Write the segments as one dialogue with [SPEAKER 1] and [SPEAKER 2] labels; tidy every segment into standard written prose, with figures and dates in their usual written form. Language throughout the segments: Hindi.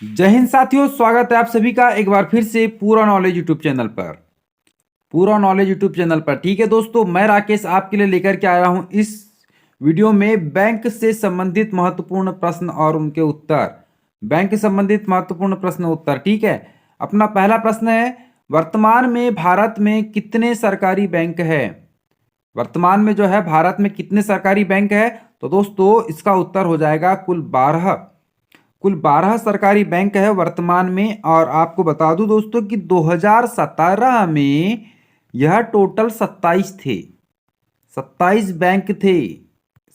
[SPEAKER 1] जय हिंद साथियों, स्वागत है आप सभी का एक बार फिर से पूरा नॉलेज यूट्यूब चैनल पर। ठीक है दोस्तों, मैं राकेश आपके लिए लेकर के आया हूं इस वीडियो में बैंक से संबंधित महत्वपूर्ण प्रश्न और उनके उत्तर। बैंक से संबंधित महत्वपूर्ण प्रश्न उत्तर। ठीक है, अपना पहला प्रश्न है, वर्तमान में भारत में कितने सरकारी बैंक है? वर्तमान में जो है भारत में कितने सरकारी बैंक है? तो दोस्तों इसका उत्तर हो जाएगा कुल 12 सरकारी बैंक है वर्तमान में। और आपको बता दूं दोस्तों कि 2017 में यह टोटल 27 थे। 27 बैंक थे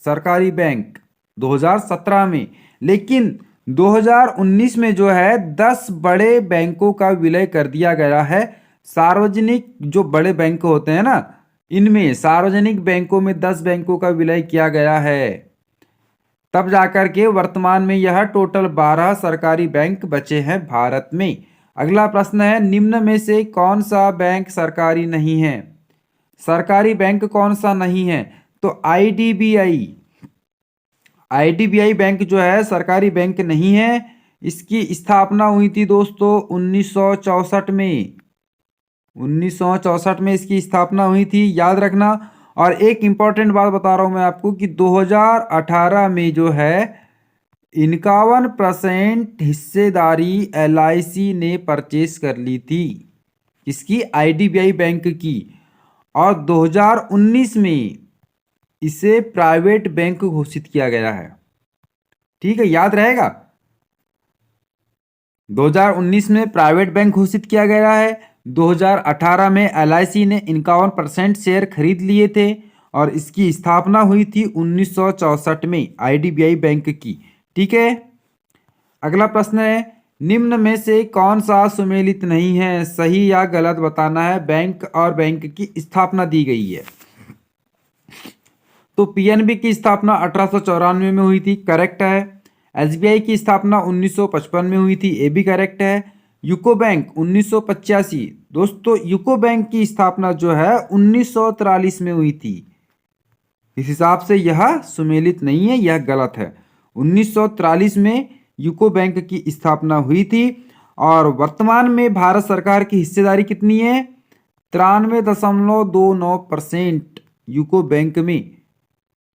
[SPEAKER 1] सरकारी बैंक 2017 में। लेकिन 2019 में जो है 10 बड़े बैंकों का विलय कर दिया गया है। सार्वजनिक जो बड़े बैंक होते हैं ना, इनमें सार्वजनिक बैंकों में 10 बैंकों का विलय किया गया है। तब जाकर के वर्तमान में यह टोटल 12 सरकारी बैंक बचे हैं भारत में। अगला प्रश्न है, निम्न में से कौन सा बैंक सरकारी नहीं है? सरकारी बैंक कौन सा नहीं है? तो आईडीबीआई बैंक जो है सरकारी बैंक नहीं है। इसकी स्थापना हुई थी दोस्तों 1964 में। 1964 में इसकी स्थापना हुई थी, याद रखना। और एक इंपॉर्टेंट बात बता रहा हूं मैं आपको कि 2018 में जो है 51% हिस्सेदारी एलआईसी ने परचेस कर ली थी। इसकी आईडीबीआई बैंक की। और 2019 में इसे प्राइवेट बैंक घोषित किया गया है। ठीक है, याद रहेगा। 2019 में प्राइवेट बैंक घोषित किया गया है। 2018 में एलआईसी ने 51% शेयर खरीद लिए थे। और इसकी स्थापना हुई थी 1964 में आईडीबीआई बैंक की। ठीक है, अगला प्रश्न है, निम्न में से कौन सा सुमेलित नहीं है? सही या गलत बताना है। बैंक और बैंक की स्थापना दी गई है। तो पीएनबी की स्थापना 1894 में हुई थी, करेक्ट है। एसबीआई की स्थापना 1955 में हुई थी, ये भी करेक्ट है। UCO bank 1985। दोस्तों यूको बैंक की स्थापना जो है 1943 में हुई थी। इस हिसाब से यह सुमेलित नहीं है, यह गलत है। 1943 में यूको बैंक की स्थापना हुई थी। और वर्तमान में भारत सरकार की हिस्सेदारी कितनी है? 93.29% यूको बैंक में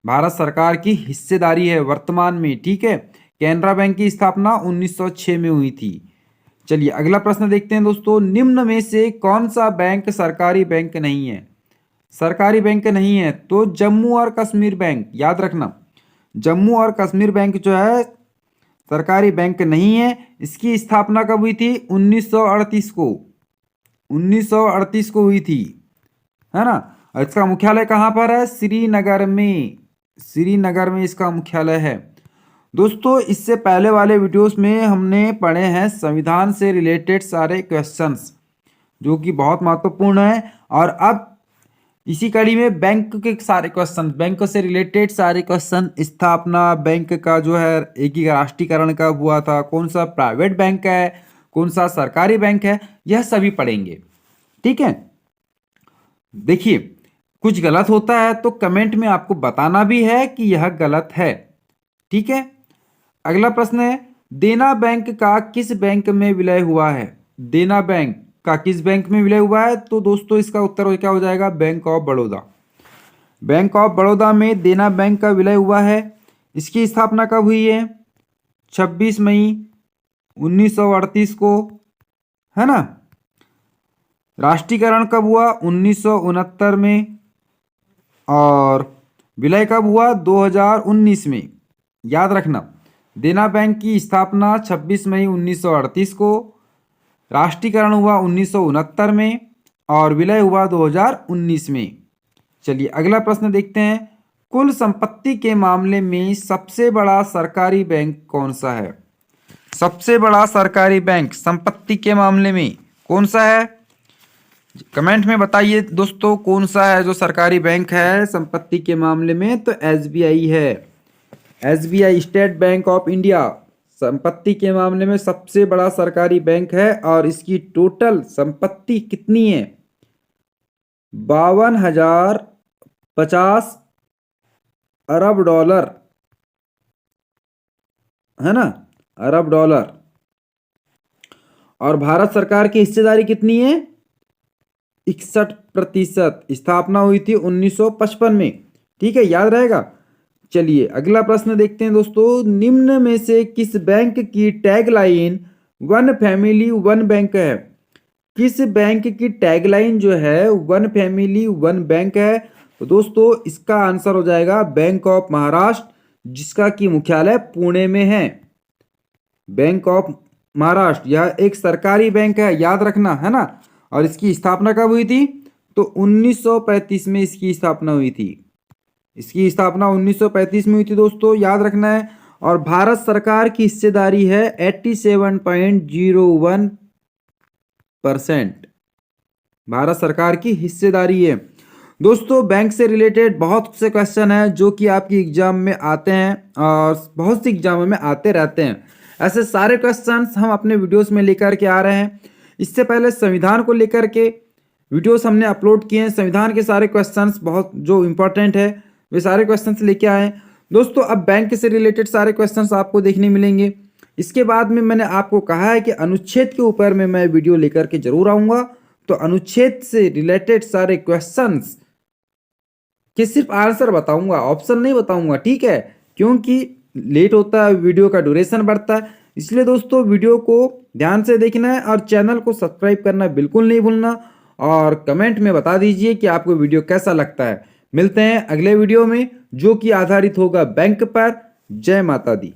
[SPEAKER 1] भारत सरकार की हिस्सेदारी है वर्तमान में। ठीक है, कैनरा बैंक की स्थापना 1906 में हुई थी। चलिए अगला प्रश्न देखते हैं दोस्तों, निम्न में से कौन सा बैंक सरकारी बैंक नहीं है? सरकारी बैंक नहीं है तो जम्मू और कश्मीर बैंक, याद रखना। जम्मू और कश्मीर बैंक जो है सरकारी बैंक नहीं है। इसकी स्थापना कब हुई थी? 1938 को। 1938 को हुई थी, है ना। और इसका मुख्यालय कहाँ पर है? श्रीनगर में। श्रीनगर में इसका मुख्यालय है। दोस्तों इससे पहले वाले वीडियोस में हमने पढ़े हैं संविधान से रिलेटेड सारे क्वेश्चंस, जो कि बहुत महत्वपूर्ण है। और अब इसी कड़ी में बैंक के सारे क्वेश्चन, बैंक से रिलेटेड सारे क्वेश्चन, स्थापना बैंक का जो है एकीकरण राष्ट्रीयकरण कब हुआ था, कौन सा प्राइवेट बैंक है, कौन सा सरकारी बैंक है, यह सभी पढ़ेंगे। ठीक है, देखिए कुछ गलत होता है तो कमेंट में आपको बताना भी है कि यह गलत है। ठीक है, अगला प्रश्न है, देना बैंक का किस बैंक में विलय हुआ है? देना बैंक का किस बैंक में विलय हुआ है? तो दोस्तों इसका उत्तर क्या हो जाएगा? Bank of Baroda. Bank of Baroda में देना बैंक का विलय हुआ है। इसकी स्थापना कब हुई है? 26 मई 1938 को, है ना। राष्ट्रीयकरण कब हुआ? 1969 में। और विलय कब हुआ? 2019 में। याद रखना, देना बैंक की स्थापना 26 मई 1938 को, राष्ट्रीयकरण हुआ 1969 में और विलय हुआ 2019 में। चलिए अगला प्रश्न देखते हैं, कुल संपत्ति के मामले में सबसे बड़ा सरकारी बैंक कौन सा है? सबसे बड़ा सरकारी बैंक संपत्ति के मामले में कौन सा है? कमेंट में बताइए दोस्तों, कौन सा है जो सरकारी बैंक है संपत्ति के मामले में? तो एसबीआई है। SBI state bank of India संपत्ति के मामले में सबसे बड़ा सरकारी बैंक है। और इसकी टोटल संपत्ति कितनी है? 52,050 अरब डॉलर, है ना, अरब डॉलर। और भारत सरकार की हिस्सेदारी कितनी है? 61%। स्थापना हुई थी 1955 में। ठीक है, याद रहेगा। चलिए अगला प्रश्न देखते हैं दोस्तों। निम्न में से किस बैंक की tagline one family one bank है? किस बैंक की टैगलाइन जो है वन फैमिली वन बैंक है? तो दोस्तों इसका आंसर हो जाएगा बैंक ऑफ महाराष्ट्र, जिसका की मुख्यालय पुणे में है। बैंक ऑफ महाराष्ट्र यह एक सरकारी बैंक है, याद रखना है ना। और इसकी स्थापना कब हुई थी? तो 1935 में इसकी स्थापना हुई थी। इसकी स्थापना 1935 में हुई थी दोस्तों, याद रखना है। और भारत सरकार की हिस्सेदारी है 87.01%। भारत सरकार की हिस्सेदारी है। दोस्तों बैंक से रिलेटेड बहुत से क्वेश्चन हैं जो कि आपकी एग्जाम में आते हैं और बहुत सी एग्जामों में आते रहते हैं। ऐसे सारे क्वेश्चंस हम अपने वीडियोस में लेकर के आ रहे हैं। इससे पहले संविधान को लेकर के वीडियोस हमने अपलोड किए हैं। संविधान के सारे क्वेश्चंस बहुत जो इम्पोर्टेंट है वे सारे क्वेश्चंस लेके आए हैं दोस्तों। अब बैंक से रिलेटेड सारे क्वेश्चंस आपको देखने मिलेंगे। इसके बाद में मैंने आपको कहा है कि अनुच्छेद के ऊपर में मैं वीडियो लेकर के जरूर आऊँगा। तो अनुच्छेद से रिलेटेड सारे क्वेश्चंस कि सिर्फ आंसर बताऊंगा, ऑप्शन नहीं बताऊंगा, ठीक है, क्योंकि लेट होता है, वीडियो का ड्यूरेशन बढ़ता है। इसलिए दोस्तों वीडियो को ध्यान से देखना है और चैनल को सब्सक्राइब करना बिल्कुल नहीं भूलना। और कमेंट में बता दीजिए कि आपको वीडियो कैसा लगता है। मिलते हैं अगले वीडियो में जो कि आधारित होगा बैंक पर। जय माता दी।